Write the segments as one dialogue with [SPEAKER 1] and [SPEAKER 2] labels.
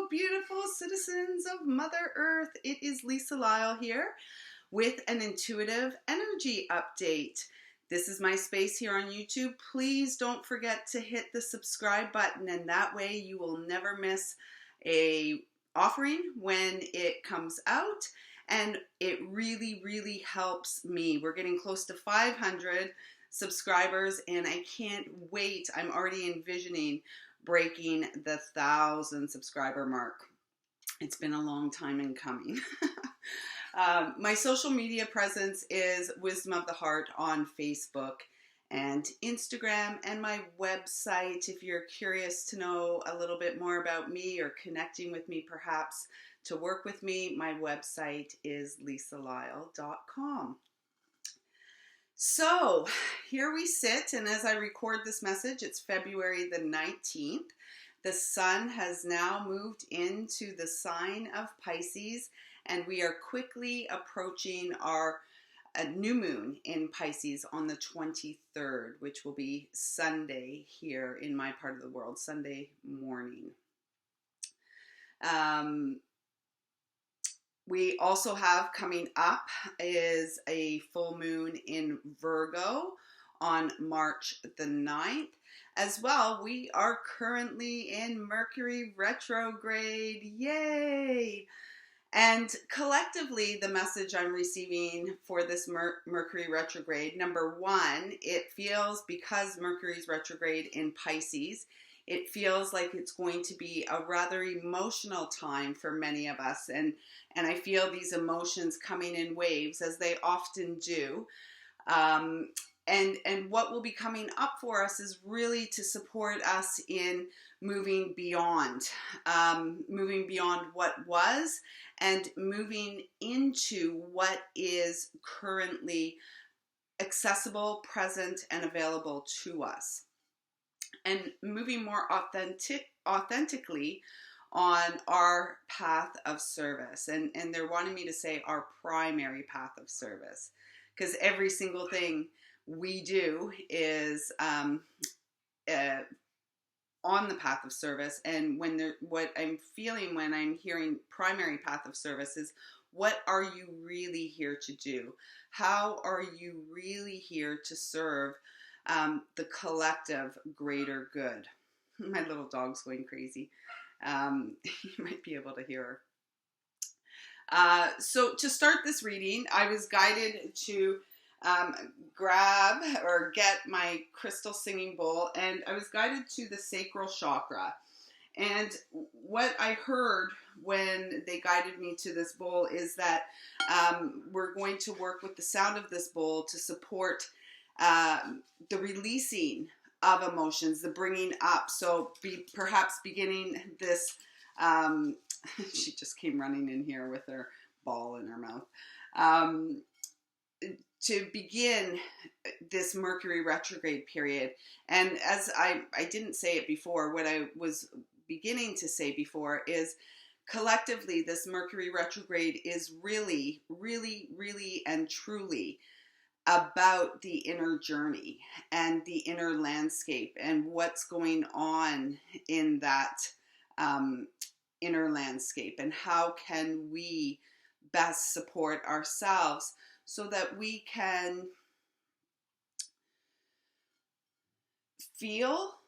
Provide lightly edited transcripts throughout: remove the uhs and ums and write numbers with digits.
[SPEAKER 1] Hello, beautiful citizens of Mother Earth. It is Lisa Lyle here with an intuitive energy update. This is my space here on YouTube. Please don't forget to hit the subscribe button, and that way you will never miss a offering when it comes out, and it really, really helps me. We're getting close to 500 subscribers, and I can't wait. I'm already envisioning breaking the 1,000 subscriber mark. It's been a long time in coming. My social media presence is Wisdom of the Heart on Facebook and Instagram, and my website, if you're curious to know a little bit more about me or connecting with me perhaps to work with me, my website is lisalyle.com. So here we sit, and as I record this message, it's February the 19th. The sun has now moved into the sign of Pisces, and we are quickly approaching our new moon in Pisces on the 23rd, which will be Sunday here in my part of the world, Sunday morning. We also have coming up is a full moon in Virgo on March the 9th. As well, we are currently in Mercury retrograde. Yay! And collectively, the message I'm receiving for this Mercury retrograde, number one, it feels, because Mercury's retrograde in Pisces, it feels like it's going to be a rather emotional time for many of us. And I feel these emotions coming in waves, as they often do. And what will be coming up for us is really to support us in moving beyond what was, and moving into what is currently accessible, present, and available to us. And moving more authentically on our path of service. And they're wanting me to say our primary path of service, because every single thing we do is on the path of service. And what I'm feeling when I'm hearing primary path of service is, what are you really here to do? How are you really here to serve the collective greater good? My little dog's going crazy. You might be able to hear her. So to start this reading, I was guided to grab or get my crystal singing bowl, and I was guided to the sacral chakra. And what I heard when they guided me to this bowl is that we're going to work with the sound of this bowl to support the releasing of emotions, the bringing up. So perhaps beginning this, she just came running in here with her ball in her mouth, to begin this Mercury retrograde period. And as I didn't say it before, what I was beginning to say before is, collectively, this Mercury retrograde is really, really, really and truly about the inner journey and the inner landscape, and what's going on in that inner landscape, and how can we best support ourselves so that we can feel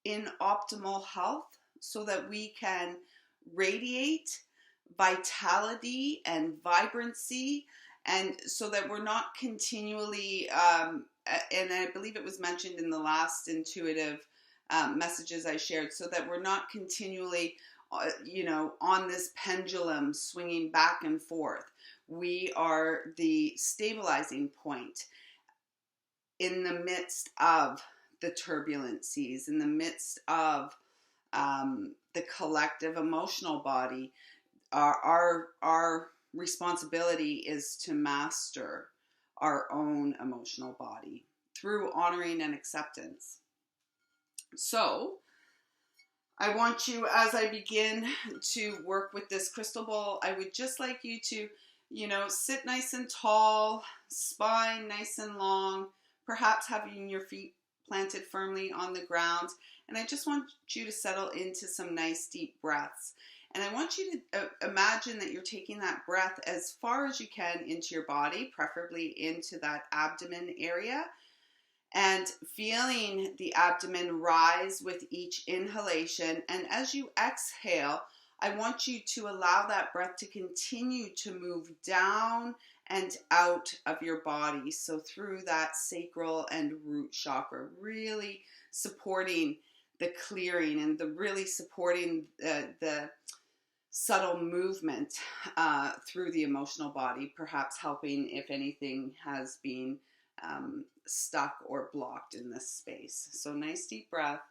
[SPEAKER 1] in optimal health, so that we can radiate vitality and vibrancy, and so that we're not continually, and I believe it was mentioned in the last intuitive messages I shared, so that we're not continually, on this pendulum swinging back and forth. We are the stabilizing point in the midst of the turbulent seas, in the midst of the collective emotional body. Our responsibility is to master our own emotional body through honoring and acceptance. So I want you, as I begin to work with this crystal bowl, I would just like you to, sit nice and tall, spine nice and long, perhaps having your feet planted firmly on the ground. And I just want you to settle into some nice deep breaths. And I want you to imagine that you're taking that breath as far as you can into your body, preferably into that abdomen area, and feeling the abdomen rise with each inhalation. And as you exhale, I want you to allow that breath to continue to move down and out of your body. So through that sacral and root chakra, really supporting the clearing and really supporting the subtle movement through the emotional body, perhaps helping if anything has been stuck or blocked in this space. So nice deep breath.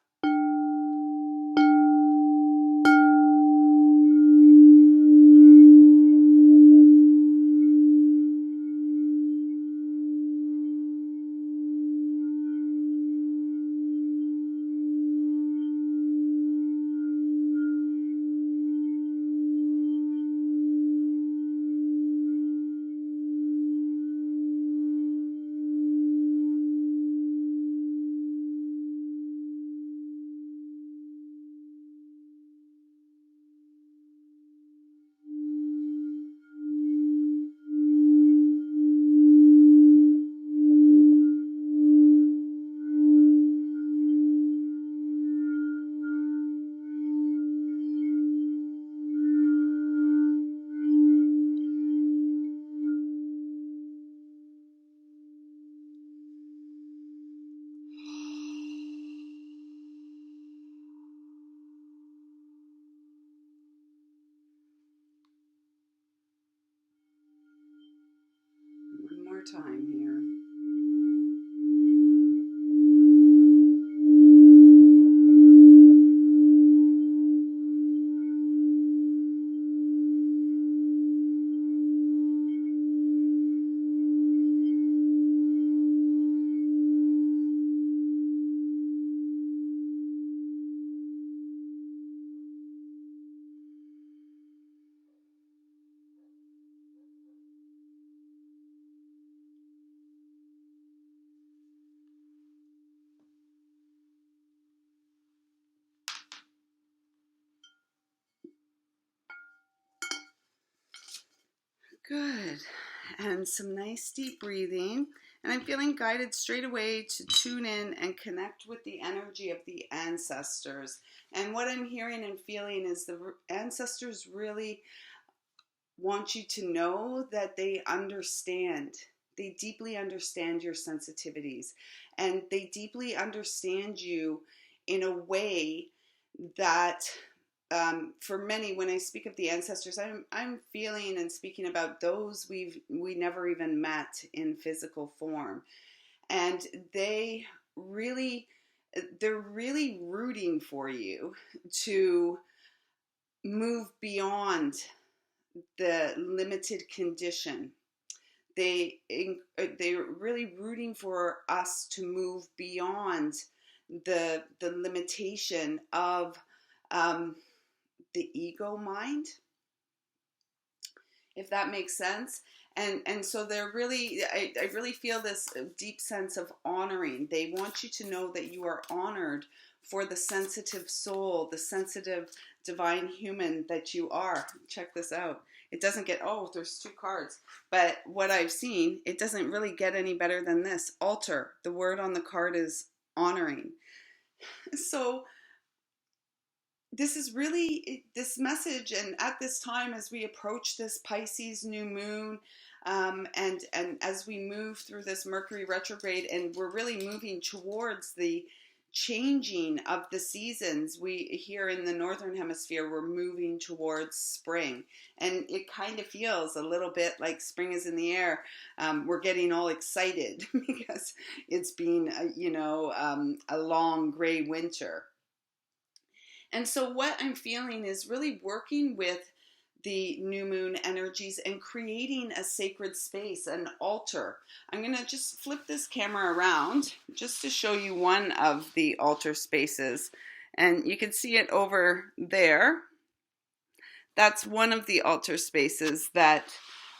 [SPEAKER 1] One more time here. Good. And some nice deep breathing. And I'm feeling guided straight away to tune in and connect with the energy of the ancestors. And what I'm hearing and feeling is the ancestors really want you to know that they understand. They deeply understand your sensitivities. And they deeply understand you in a way that for many, when I speak of the ancestors, I'm feeling and speaking about those we never even met in physical form, and they're really rooting for you to move beyond the limited condition. They're really rooting for us to move beyond the limitation of the ego mind, if that makes sense. And so they're really, I really feel this deep sense of honoring. They want you to know that you are honored for the sensitive soul, the sensitive divine human that you are. Check this out. It doesn't get, oh, there's 2 cards. But what I've seen, it doesn't really get any better than this. Altar. The word on the card is honoring. So this is really this message, and at this time as we approach this Pisces new moon, and as we move through this Mercury retrograde, and we're really moving towards the changing of the seasons. We here in the northern hemisphere, we're moving towards spring, and it kind of feels a little bit like spring is in the air. We're getting all excited because it's been a long gray winter. And so what I'm feeling is really working with the new moon energies and creating a sacred space, an altar. I'm going to just flip this camera around just to show you one of the altar spaces. And you can see it over there. That's one of the altar spaces that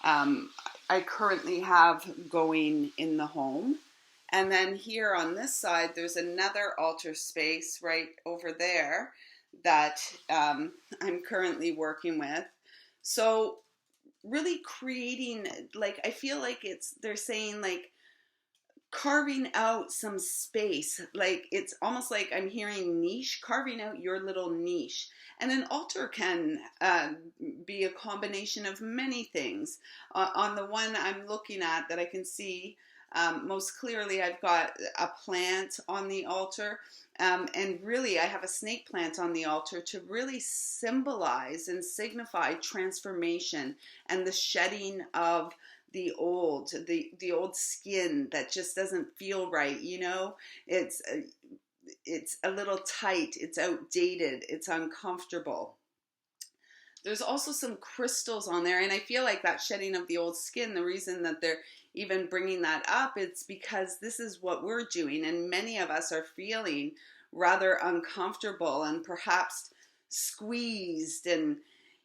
[SPEAKER 1] I currently have going in the home. And then here on this side, there's another altar space right over there that I'm currently working with. So really creating, like, I feel like they're saying like carving out some space. Like it's almost like I'm hearing niche, carving out your little niche. And an altar can be a combination of many things. On the one I'm looking at that I can see most clearly, I've got a plant on the altar. And really, I have a snake plant on the altar to really symbolize and signify transformation and the shedding of the old skin that just doesn't feel right. You know, it's a little tight, it's outdated, it's uncomfortable. There's also some crystals on there, and I feel like that shedding of the old skin, the reason that they're even bringing that up, it's because this is what we're doing, and many of us are feeling rather uncomfortable and perhaps squeezed and,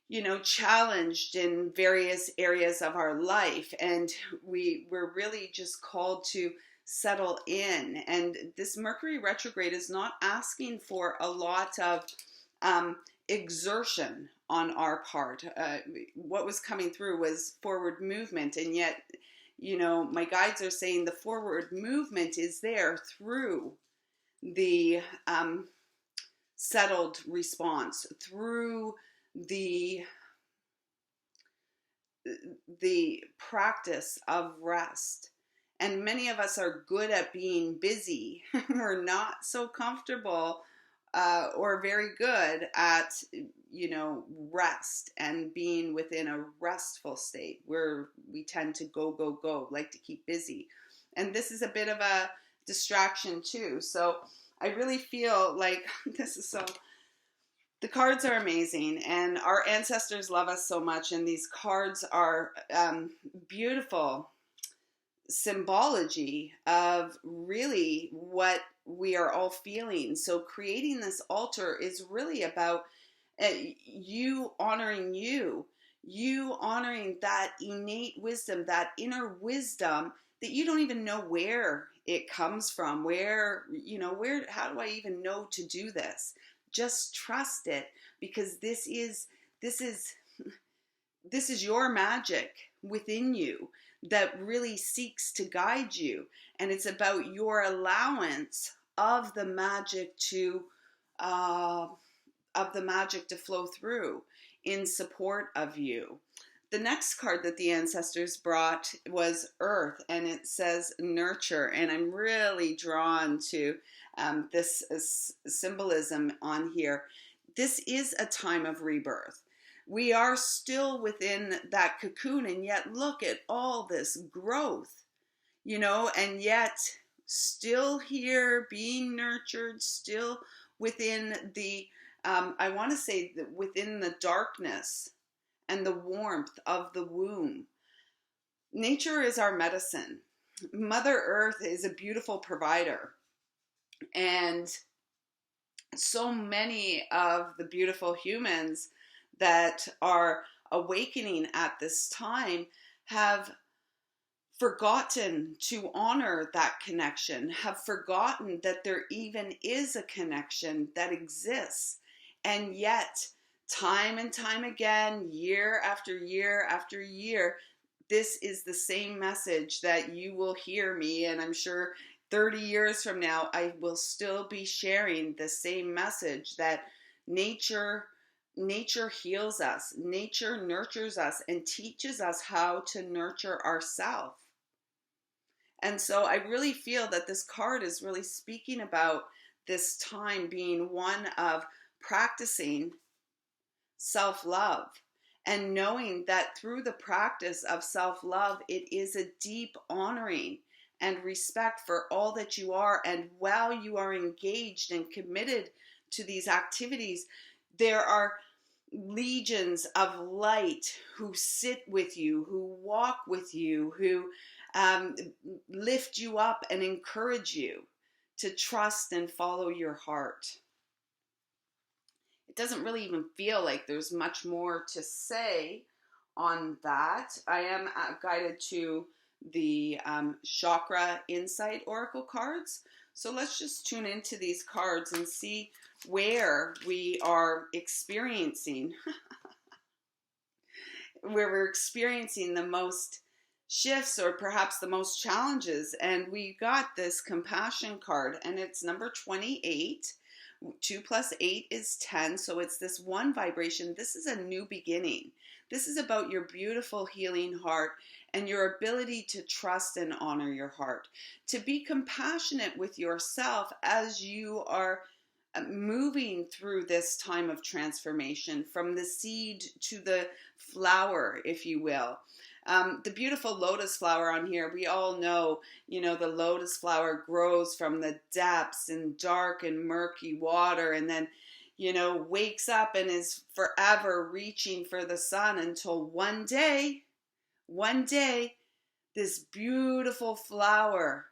[SPEAKER 1] you know, challenged in various areas of our life, and we're really just called to settle in. And this Mercury retrograde is not asking for a lot of exertion on our part. What was coming through was forward movement, and yet, you know, my guides are saying the forward movement is there through the settled response, through the practice of rest. And many of us are good at being busy. We're not so comfortable or very good at, you know, rest and being within a restful state where we tend to go, like to keep busy. And this is a bit of a distraction too. So I really feel like the cards are amazing, and our ancestors love us so much, and these cards are beautiful symbology of really what we are all feeling. So creating this altar is really about you honoring you honoring that innate wisdom, that inner wisdom that you don't even know where it comes from, how do I even know to do this? Just trust it, because this is your magic within you that really seeks to guide you, and it's about your allowance of the magic to flow through in support of you. The next card that the ancestors brought was Earth, and it says nurture, and I'm really drawn to this symbolism on here. This is a time of rebirth. We are still within that cocoon, and yet look at all this growth, you know, and yet still here being nurtured, still within the, I want to say that within the darkness and the warmth of the womb. Nature is our medicine. Mother Earth is a beautiful provider. And so many of the beautiful humans that are awakening at this time have forgotten to honor that connection, have forgotten that there even is a connection that exists. And yet, time and time again, year after year after year, this is the same message that you will hear me, and I'm sure 30 years from now, I will still be sharing the same message that nature heals us, nature nurtures us, and teaches us how to nurture ourselves. And so I really feel that this card is really speaking about this time being one of practicing self-love and knowing that through the practice of self-love, it is a deep honoring and respect for all that you are. And while you are engaged and committed to these activities, there are legions of light who sit with you, who walk with you, who lift you up and encourage you to trust and follow your heart. It doesn't really even feel like there's much more to say on that. I am guided to the Chakra Insight Oracle cards. So let's just tune into these cards and see where we are experiencing, where we're experiencing the most shifts or perhaps the most challenges. And we got this compassion card, and it's number 28. 2 plus 8 is 10, so it's this one vibration. This is a new beginning. This is about your beautiful healing heart and your ability to trust and honor your heart, to be compassionate with yourself as you are moving through this time of transformation, from the seed to the flower, if you will. The beautiful lotus flower on here, we all know, the lotus flower grows from the depths in dark and murky water, and then, wakes up and is forever reaching for the sun until one day, this beautiful flower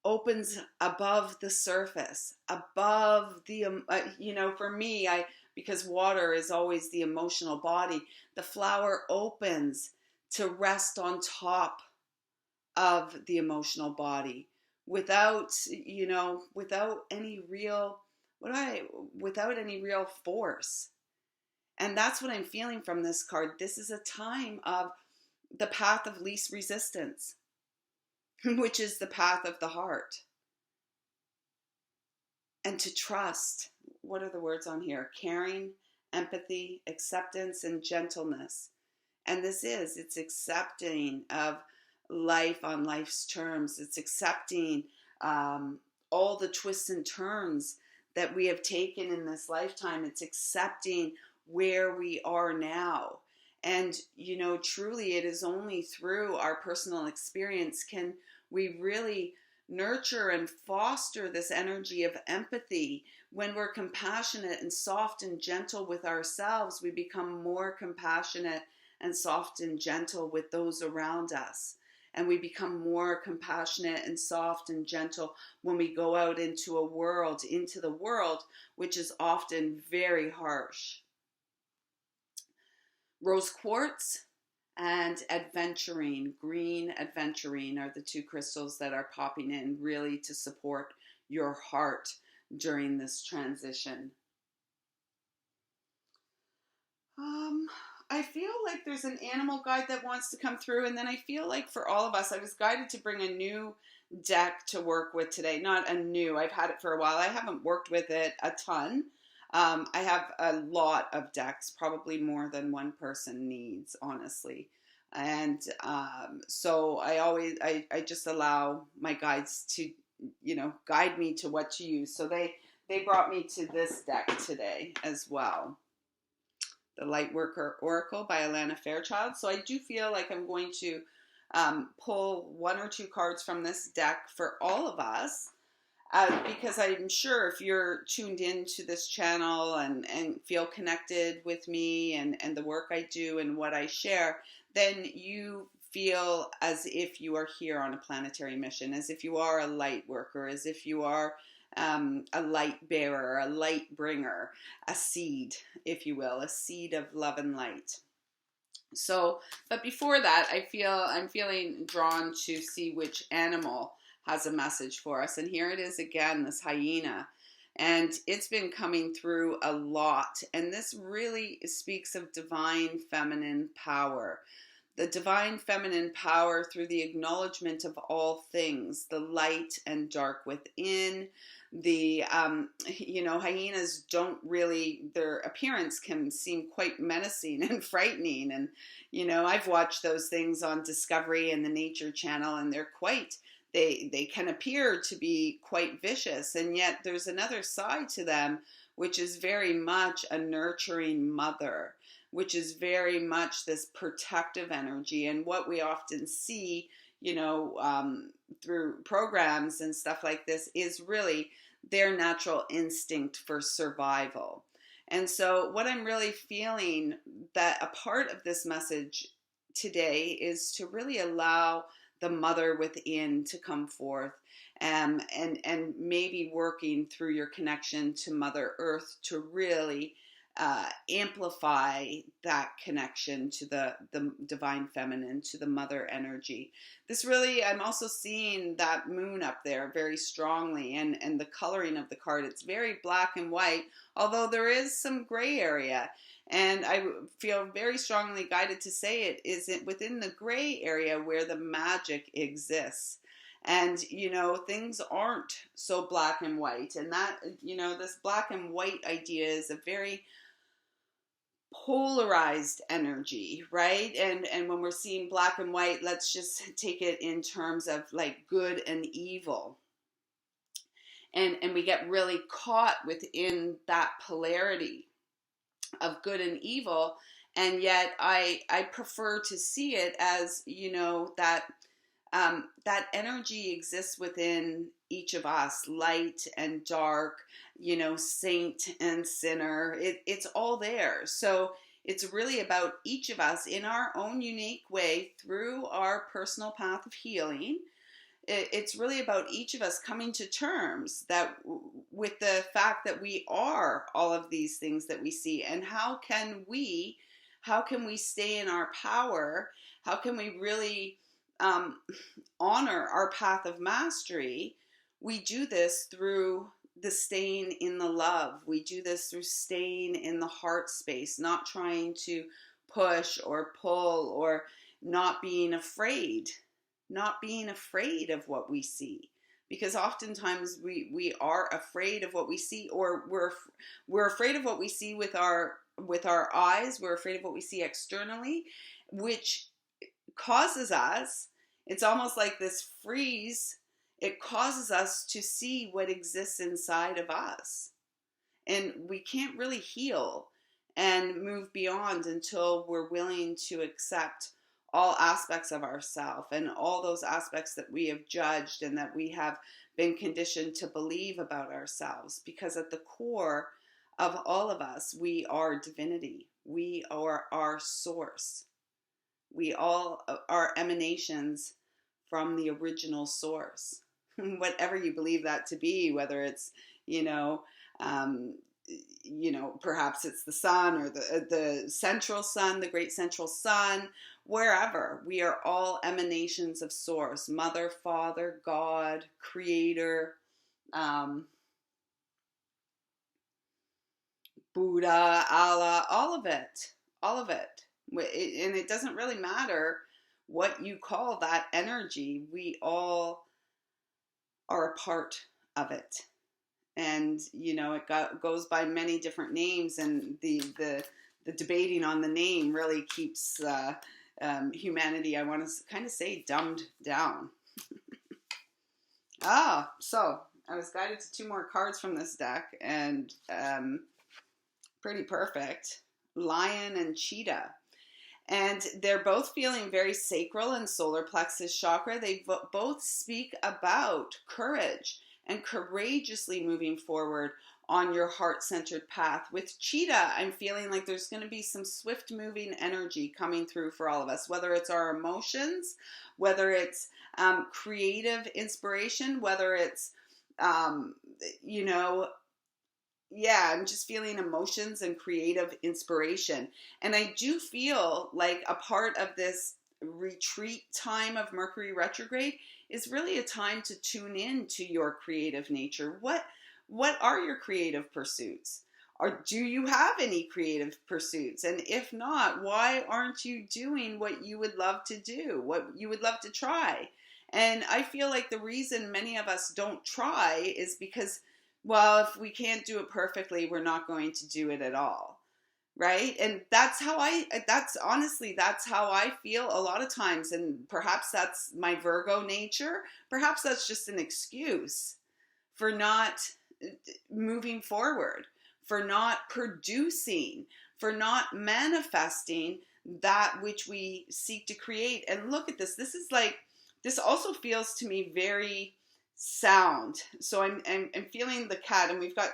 [SPEAKER 1] opens above the surface, above the, for me, because water is always the emotional body, the flower opens to rest on top of the emotional body without any real force. And that's what I'm feeling from this card. This is a time of the path of least resistance, which is the path of the heart. And to trust. What are the words on here? Caring, empathy, acceptance, and gentleness. And it's accepting of life on life's terms. It's accepting all the twists and turns that we have taken in this lifetime. It's accepting where we are now. And, truly it is only through our personal experience can we really nurture and foster this energy of empathy. When we're compassionate and soft and gentle with ourselves, we become more compassionate and soft and gentle with those around us. And we become more compassionate and soft and gentle when we go out into the world, which is often very harsh. Rose quartz and adventurine, green adventurine, are the two crystals that are popping in really to support your heart during this transition. I feel like there's an animal guide that wants to come through, and then I feel like for all of us, I was guided to bring a new deck to work with today. Not a new, I've had it for a while. I haven't worked with it a ton. I have a lot of decks, probably more than one person needs, honestly. And so I just allow my guides to, guide me to what to use. So they brought me to this deck today as well. The Lightworker Oracle by Alana Fairchild. So I do feel like I'm going to pull one or two cards from this deck for all of us. Because I'm sure if you're tuned into this channel and feel connected with me and the work I do and what I share, then you feel as if you are here on a planetary mission, as if you are a light worker, as if you are a light bearer, a light bringer, a seed, if you will, a seed of love and light. So, but before that, I'm feeling drawn to see which animal has a message for us. And here it is again, this hyena. And it's been coming through a lot. And this really speaks of divine feminine power. The divine feminine power through the acknowledgement of all things, the light and dark within. The, hyenas don't really, their appearance can seem quite menacing and frightening. And, I've watched those things on Discovery and the Nature Channel, and they're quite, they can appear to be quite vicious. And yet there's another side to them, which is very much a nurturing mother, which is very much this protective energy. And what we often see, through programs and stuff like this is really their natural instinct for survival. And so what I'm really feeling that a part of this message today is to really allow the mother within to come forth, and maybe working through your connection to Mother Earth to really amplify that connection to the divine feminine, to the mother energy. This really, I'm also seeing that moon up there very strongly, and the coloring of the card, it's very black and white, although there is some gray area. And I feel very strongly guided to say it is within the gray area where the magic exists. And, you know, things aren't so black and white. And that, you know, this black and white idea is a very polarized energy, right? And when we're seeing black and white, let's just take it in terms of like good and evil. And we get really caught within that polarity of good and evil. And yet I prefer to see it as, you know, that that energy exists within each of us, light and dark, you know, saint and sinner. It's all there. So it's really about each of us in our own unique way through our personal path of healing. It's really about each of us coming to terms that with the fact that we are all of these things that we see, and how can we stay in our power? How can we really honor our path of mastery? We do this through the staying in the love. We do this through staying in the heart space, not trying to push or pull, or not being afraid of what we see. Because oftentimes we are afraid of what we see, or we're afraid of what we see with our eyes. We're afraid of what we see externally, which causes us, it's almost like this freeze. It causes us to see what exists inside of us. And we can't really heal and move beyond until we're willing to accept all aspects of ourselves and all those aspects that we have judged and that we have been conditioned to believe about ourselves. Because at the core of all of us, we are divinity. We are our source. We all are emanations from the original source. Whatever you believe that to be, whether it's, perhaps it's the sun or the central sun, the great central sun, wherever. We are all emanations of source, mother, father, God, creator, Buddha, Allah, all of it. And it doesn't really matter what you call that energy. We all are a part of it. And, it goes by many different names, and the debating on the name really keeps humanity, I want to kind of say, dumbed down. So I was guided to 2 more cards from this deck, and pretty perfect. Lion and Cheetah. And they're both feeling very sacral and solar plexus chakra. They both speak about courage and courageously moving forward on your heart-centered path. With Cheetah, I'm feeling like there's going to be some swift moving energy coming through for all of us, whether it's our emotions, whether it's creative inspiration, whether it's, I'm just feeling emotions and creative inspiration. And I do feel like a part of this retreat time of Mercury retrograde is really a time to tune in to your creative nature. What are your creative pursuits? Or do you have any creative pursuits? And if not, why aren't you doing what you would love to do, what you would love to try? And I feel like the reason many of us don't try is because, well, if we can't do it perfectly, we're not going to do it at all. Right? And that's how I feel a lot of times. And perhaps that's my Virgo nature. Perhaps that's just an excuse for not moving forward, for not producing, for not manifesting that which we seek to create. And look at this. This also feels to me very sound. So I'm feeling the cat, and we've got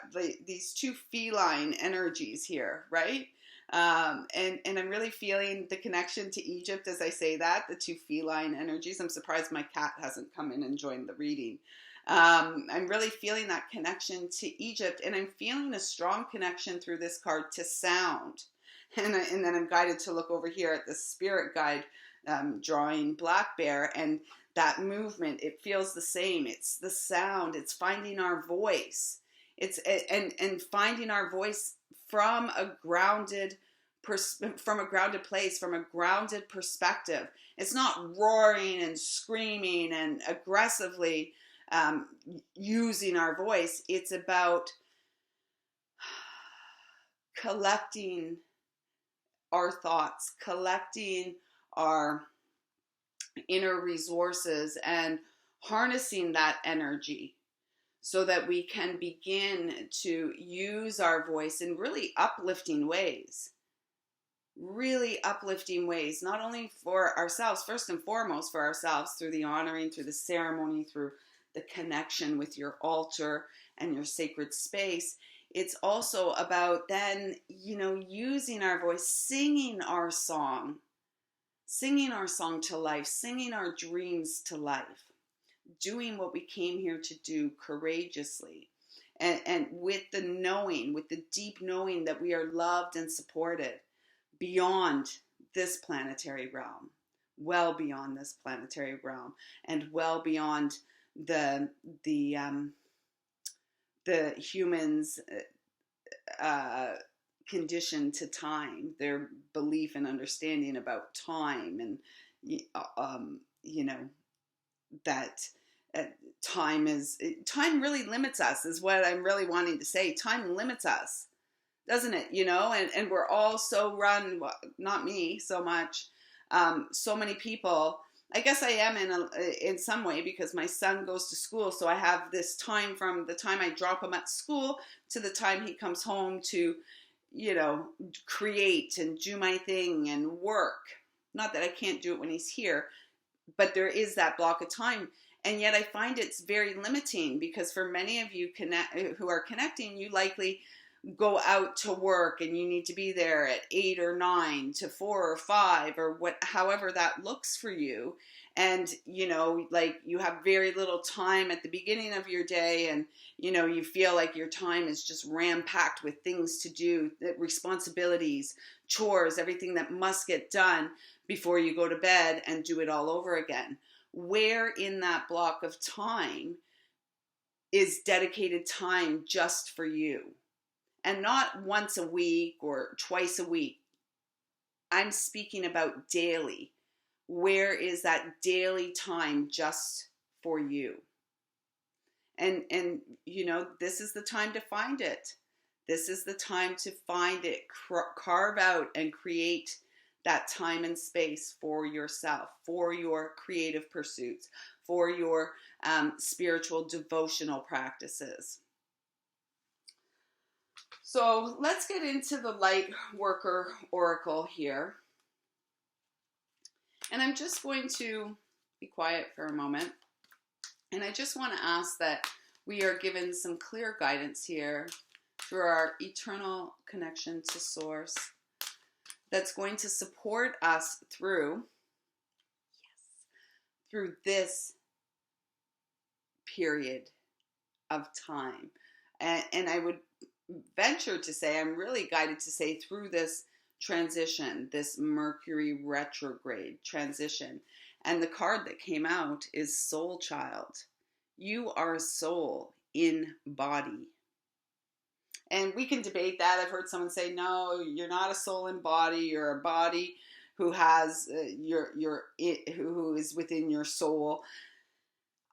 [SPEAKER 1] these 2 feline energies here, right? And I'm really feeling the connection to Egypt as I say that, the 2 feline energies. I'm surprised my cat hasn't come in and joined the reading. I'm really feeling that connection to Egypt, and I'm feeling a strong connection through this card to sound. And then I'm guided to look over here at the spirit guide, drawing black bear, and that movement, it feels the same. It's the sound. It's finding our voice. It's and finding our voice from a grounded place, from a grounded perspective. It's not roaring and screaming and aggressively using our voice. It's about collecting our thoughts, collecting our inner resources, and harnessing that energy so that we can begin to use our voice in really uplifting ways. Really uplifting ways, not only for ourselves, first and foremost for ourselves, through the honoring, through the ceremony, through the connection with your altar and your sacred space. It's also about then, using our voice, singing our song to life, singing our dreams to life, doing what we came here to do courageously, and with the deep knowing that we are loved and supported beyond this planetary realm, well beyond this planetary realm, and well beyond the humans' condition to time, their belief and understanding about time, and that time really limits us, is what I'm really wanting to say. Time limits us, doesn't it? And we're all so run, well, not me so much, so many people. I guess I am in some way, because my son goes to school, so I have this time from the time I drop him at school to the time he comes home to, create and do my thing and work. Not that I can't do it when he's here, but there is that block of time. And yet I find it's very limiting, because for many of you who are connecting, you likely go out to work and you need to be there at 8 or 9 to 4 or 5 or however that looks for you. And, you have very little time at the beginning of your day, and, you feel like your time is just ram-packed with things to do, responsibilities, chores, everything that must get done before you go to bed and do it all over again. Where in that block of time is dedicated time just for you? And not once a week or twice a week. I'm speaking about daily. Where is that daily time just for you? And this is the time to find it. This is the time to find it. Carve out and create that time and space for yourself, for your creative pursuits, for your spiritual devotional practices. So let's get into the Lightworker Oracle here. And I'm just going to be quiet for a moment. And I just want to ask that we are given some clear guidance here through our eternal connection to Source that's going to support us through this period of time. And I would venture to say, I'm really guided to say, through this transition, this Mercury retrograde transition. And the card that came out is Soul Child. You are a soul in body. And we can debate that. I've heard someone say, no, you're not a soul in body. You're a body who has who is within your soul.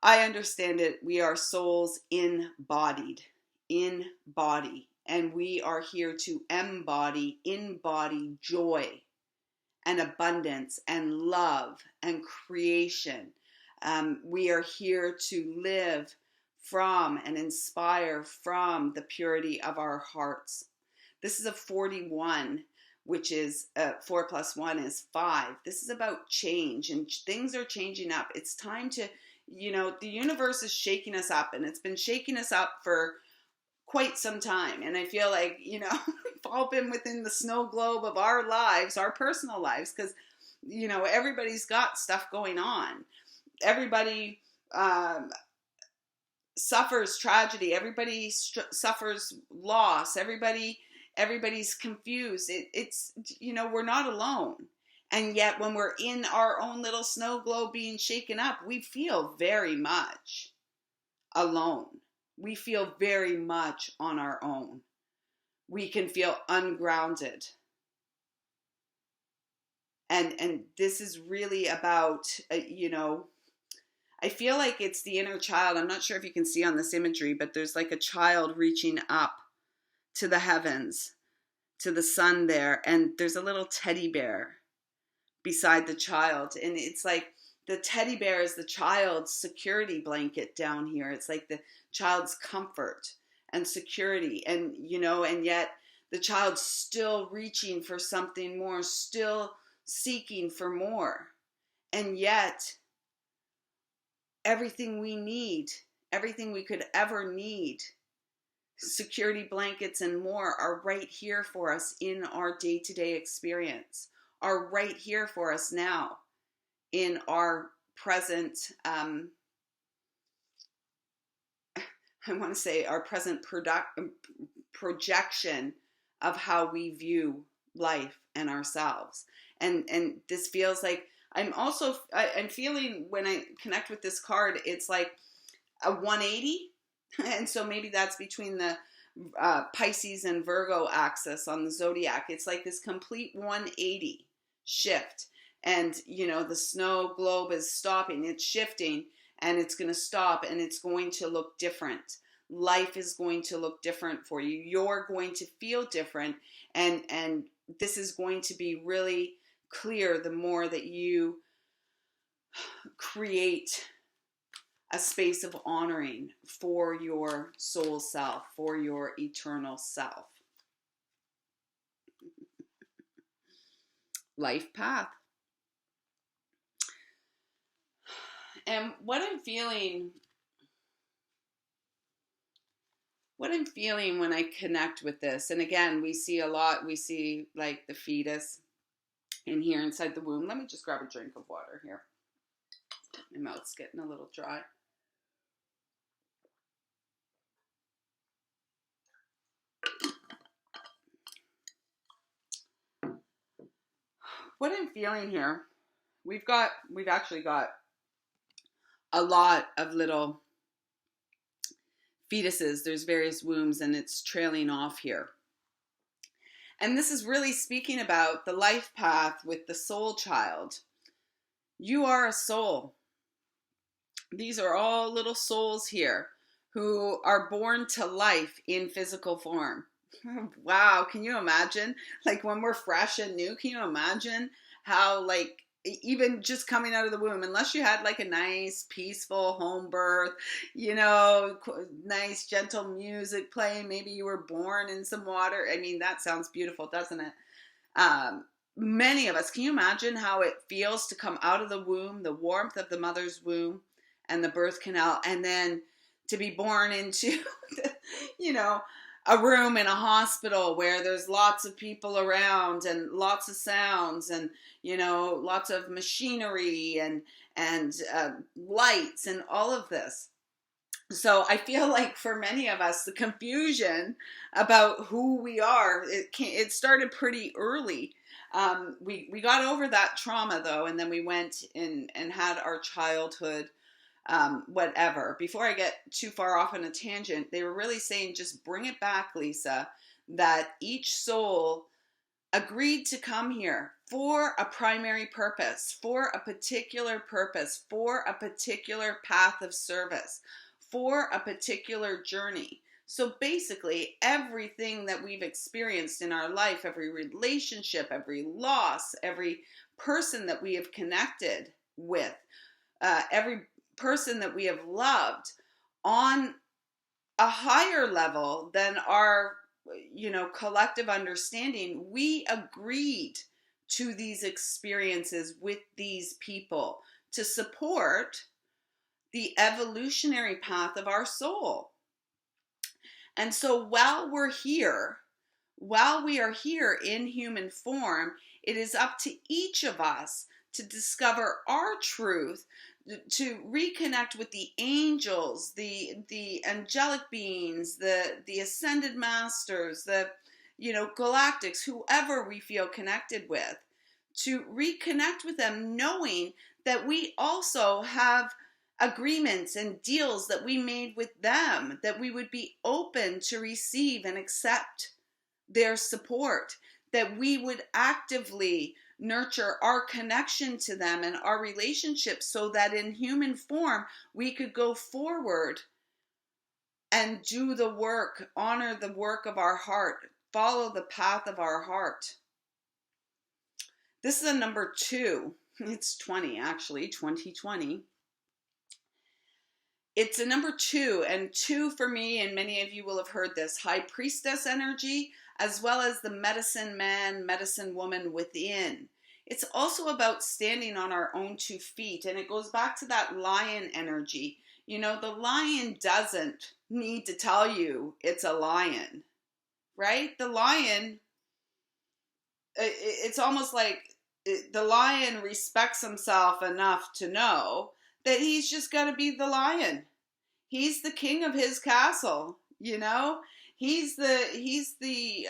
[SPEAKER 1] I understand it. We are souls embodied. In body, and we are here to embody in body joy and abundance and love and creation. We are here to live from and inspire from the purity of our hearts. This is a 41, which is 4 plus 1 is 5. This is about change, and things are changing up. It's time to, the universe is shaking us up, and it's been shaking us up for quite some time. And I feel like, we've all been within the snow globe of our lives, our personal lives, because, everybody's got stuff going on. Everybody suffers tragedy. Everybody suffers loss. Everybody's confused. It's, you know, we're not alone. And yet when we're in our own little snow globe being shaken up, we feel very much alone. We feel very much on our own. We can feel ungrounded. And this is really about, you know, I feel like it's the inner child. I'm not sure if you can see on this imagery, but there's like a child reaching up to the heavens, to the sun there, and there's a little teddy bear beside the child. And it's like the teddy bear is the child's security blanket down here. It's like the child's comfort and security. And, you know, and yet the child's still reaching for something more, still seeking for more. And yet everything we need, everything we could ever need, security blankets and more, are right here for us in our day-to-day experience, are right here for us now in our present, I want to say our present projection of how we view life and ourselves. And this feels like, I'm feeling when I connect with this card, it's like a 180. And so maybe that's between the Pisces and Virgo axis on the zodiac. It's like this complete 180 shift. And, you know, the snow globe is stopping, it's shifting, and it's going to stop, and it's going to look different. Life is going to look different for you. You're going to feel different. And this is going to be really clear the more that you create a space of honoring for your soul self, for your eternal self. Life path. And what I'm feeling when I connect with this, and again, we see like the fetus in here inside the womb. Let me just grab a drink of water here. My mouth's getting a little dry. What I'm feeling here, we've actually got a lot of little fetuses. There's various wombs, and it's trailing off here. And this is really speaking about the life path with the soul child. You are a soul. These are all little souls here who are born to life in physical form. Wow, can you imagine? Like when we're fresh and new, can you imagine how, like, even just coming out of the womb, unless you had like a nice peaceful home birth, you know, nice gentle music playing, maybe you were born in some water. I mean, that sounds beautiful, doesn't it? Many of us, can you imagine how it feels to come out of the womb, the warmth of the mother's womb and the birth canal, and then to be born into, you know, a room in a hospital where there's lots of people around and lots of sounds and, you know, lots of machinery and lights and all of this. So I feel like for many of us, the confusion about who we are, it started pretty early. We got over that trauma though, and then we went in and had our childhood. Whatever. Before I get too far off on a tangent, they were really saying, just bring it back, Lisa, that each soul agreed to come here for a primary purpose, for a particular purpose, for a particular path of service, for a particular journey. So basically, everything that we've experienced in our life, every relationship, every loss, every person that we have connected with, every person that we have loved on a higher level than our, you know, collective understanding, we agreed to these experiences with these people to support the evolutionary path of our soul. And so while we are here in human form, it is up to each of us to discover our truth, to reconnect with the angels, the angelic beings, the ascended masters, the galactics, whoever we feel connected with, to reconnect with them, knowing that we also have agreements and deals that we made with them, that we would be open to receive and accept their support, that we would actively nurture our connection to them and our relationship so that in human form we could go forward and do the work, honor the work of our heart, follow the path of our heart. This is a number 2. It's 20, actually, 2020. It's a number 2, and 2 for me, and many of you will have heard this, High Priestess energy, as well as the medicine man, medicine woman within. It's also about standing on our own 2 feet, and it goes back to that lion energy. The lion doesn't need to tell you it's a lion, right? The lion, it's almost like the lion respects himself enough to know that he's just got to be the lion. He's the king of his castle, He's the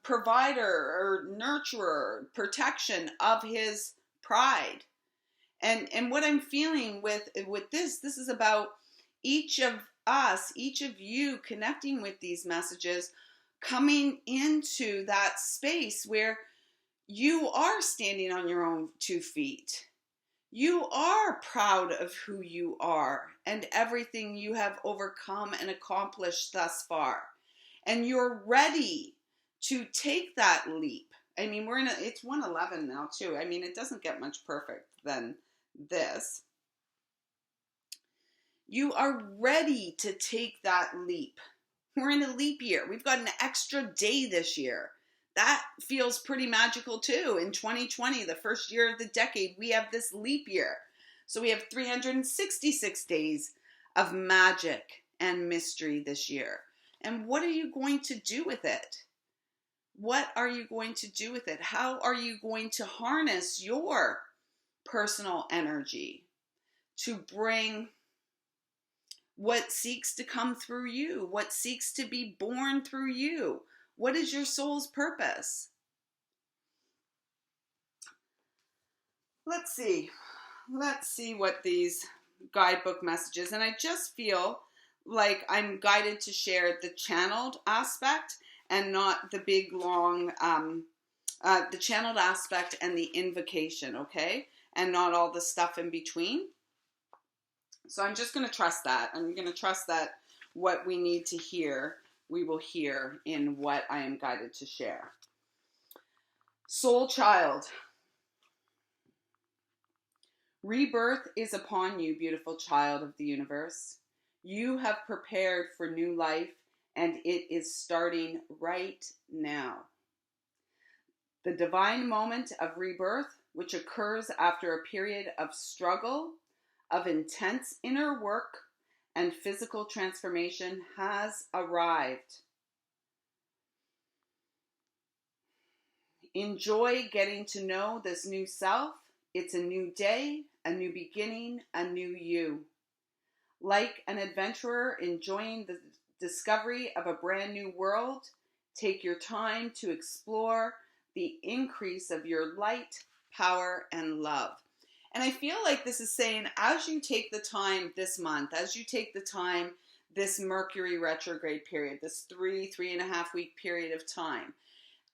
[SPEAKER 1] provider or nurturer, protection of his pride. And what I'm feeling with this is about each of us, each of you connecting with these messages, coming into that space where you are standing on your own 2 feet. You are proud of who you are and everything you have overcome and accomplished thus far. And you're ready to take that leap. I mean, it's 111 now too. I mean, it doesn't get much perfect than this. You are ready to take that leap. We're in a leap year. We've got an extra day this year. That feels pretty magical too. In 2020, the first year of the decade, we have this leap year. So we have 366 days of magic and mystery this year. And what are you going to do with it? What are you going to do with it? How are you going to harness your personal energy to bring what seeks to come through you, what seeks to be born through you? What is your soul's purpose? Let's see what these guidebook messages, and I just feel like I'm guided to share the channeled aspect and not the big long, the channeled aspect and the invocation, okay? And not all the stuff in between. So I'm just going to trust that. I'm going to trust that what we need to hear, we will hear in what I am guided to share. Soul child. Rebirth is upon you, beautiful child of the universe. You have prepared for new life, and it is starting right now. The divine moment of rebirth, which occurs after a period of struggle, of intense inner work, and physical transformation, has arrived. Enjoy getting to know this new self. It's a new day, a new beginning, a new you. Like an adventurer enjoying the discovery of a brand new world, take your time to explore the increase of your light, power, and love. And I feel like this is saying, as you take the time this month, as you take the time this Mercury retrograde period, this 3.5 week period of time,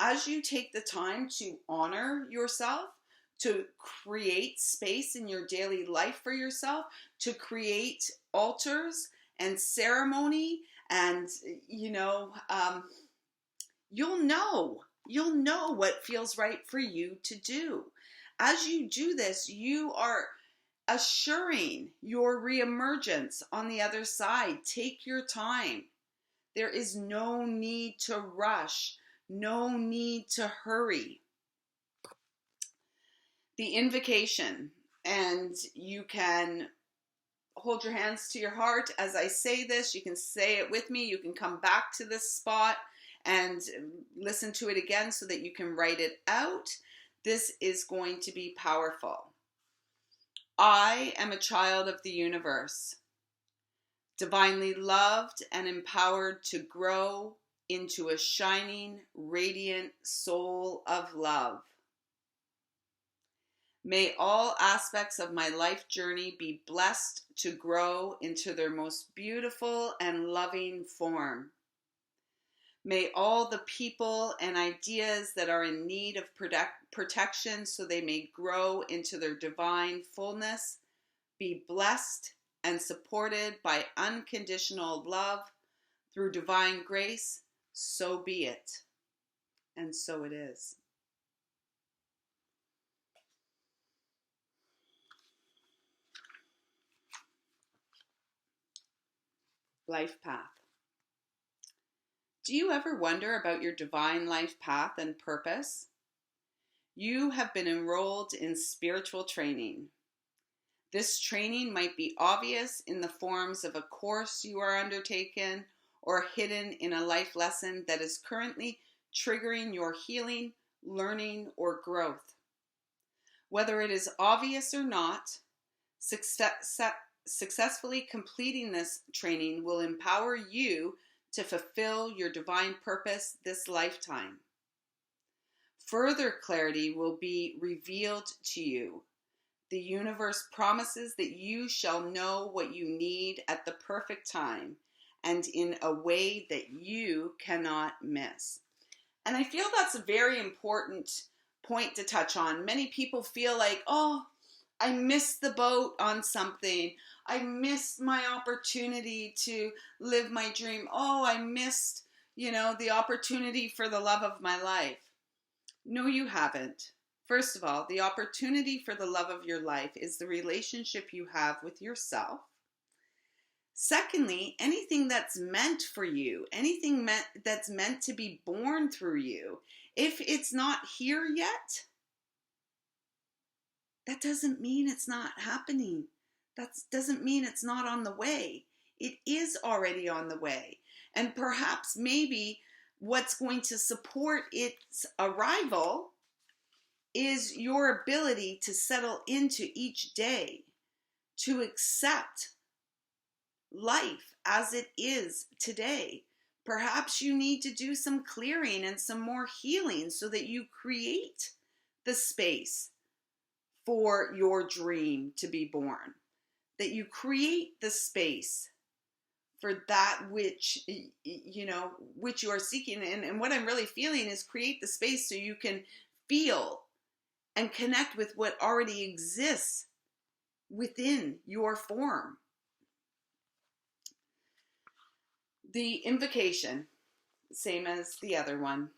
[SPEAKER 1] as you take the time to honor yourself, to create space in your daily life for yourself, to create altars and ceremony, and you'll know what feels right for you to do. As you do this, you are assuring your reemergence on the other side. Take your time. There is no need to rush, no need to hurry. The invocation, and you can hold your hands to your heart as I say this. You can say it with me. You can come back to this spot and listen to it again so that you can write it out. This is going to be powerful. I am a child of the universe, divinely loved and empowered to grow into a shining, radiant soul of love. May all aspects of my life journey be blessed to grow into their most beautiful and loving form. May all the people and ideas that are in need of protection so they may grow into their divine fullness be blessed and supported by unconditional love through divine grace. So be it. And so it is. Life path. Do you ever wonder about your divine life path and purpose? You have been enrolled in spiritual training. This training might be obvious in the forms of a course you are undertaking or hidden in a life lesson that is currently triggering your healing, learning, or growth. Whether it is obvious or not, successfully completing this training will empower you to fulfill your divine purpose this lifetime. Further clarity will be revealed to you. The universe promises that you shall know what you need at the perfect time and in a way that you cannot miss. And I feel that's a very important point to touch on. Many people feel like, oh, I missed the boat on something. I missed my opportunity to live my dream. Oh, I missed, the opportunity for the love of my life. No, you haven't. First of all, the opportunity for the love of your life is the relationship you have with yourself. Secondly, anything that's meant for you, anything that's meant to be born through you, if it's not here yet, that doesn't mean it's not happening. That doesn't mean it's not on the way. It is already on the way. And perhaps maybe what's going to support its arrival is your ability to settle into each day, to accept life as it is today. Perhaps you need to do some clearing and some more healing so that you create the space for your dream to be born, that you create the space for that which you are seeking. And what I'm really feeling is create the space so you can feel and connect with what already exists within your form. The invocation, same as the other one.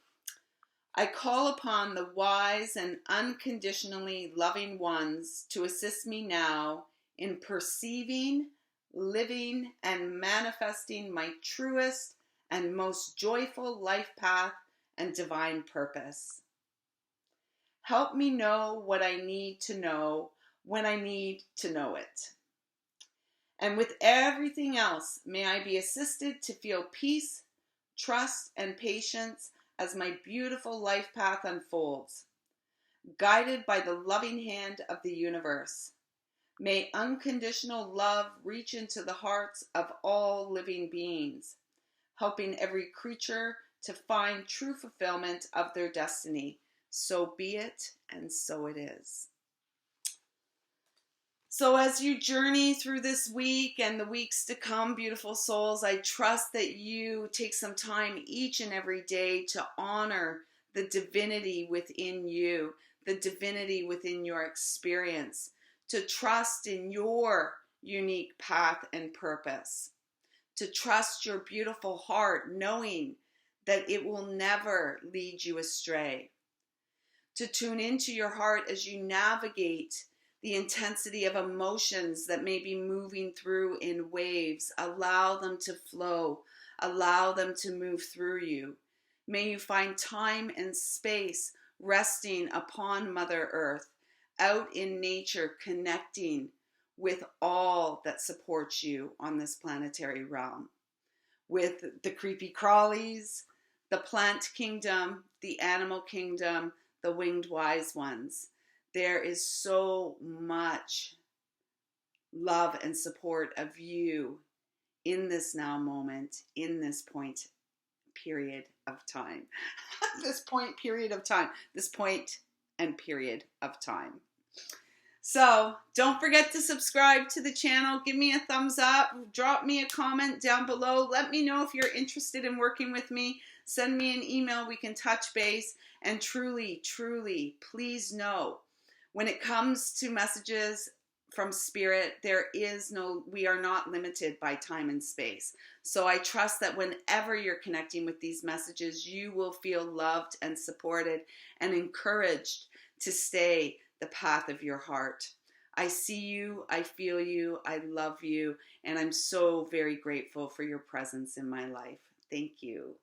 [SPEAKER 1] I call upon the wise and unconditionally loving ones to assist me now in perceiving, living, and manifesting my truest and most joyful life path and divine purpose. Help me know what I need to know when I need to know it. And with everything else, may I be assisted to feel peace, trust, and patience as my beautiful life path unfolds, guided by the loving hand of the universe. May unconditional love reach into the hearts of all living beings, helping every creature to find true fulfillment of their destiny. So be it, and so it is. So as you journey through this week and the weeks to come, beautiful souls, I trust that you take some time each and every day to honor the divinity within you, the divinity within your experience, to trust in your unique path and purpose, to trust your beautiful heart, knowing that it will never lead you astray, to tune into your heart as you navigate the intensity of emotions that may be moving through in waves. Allow them to flow. Allow them to move through you. May you find time and space resting upon Mother Earth, out in nature, connecting with all that supports you on this planetary realm, with the creepy crawlies, the plant kingdom, the animal kingdom, the winged wise ones. There is so much love and support of you in this now moment, in this point period of time. This point period of time. This point and period of time. So don't forget to subscribe to the channel. Give me a thumbs up. Drop me a comment down below. Let me know if you're interested in working with me. Send me an email. We can touch base. And truly, truly, please know, when it comes to messages from Spirit, we are not limited by time and space. So I trust that whenever you're connecting with these messages, you will feel loved and supported and encouraged to stay the path of your heart. I see you, I feel you, I love you, and I'm so very grateful for your presence in my life. Thank you.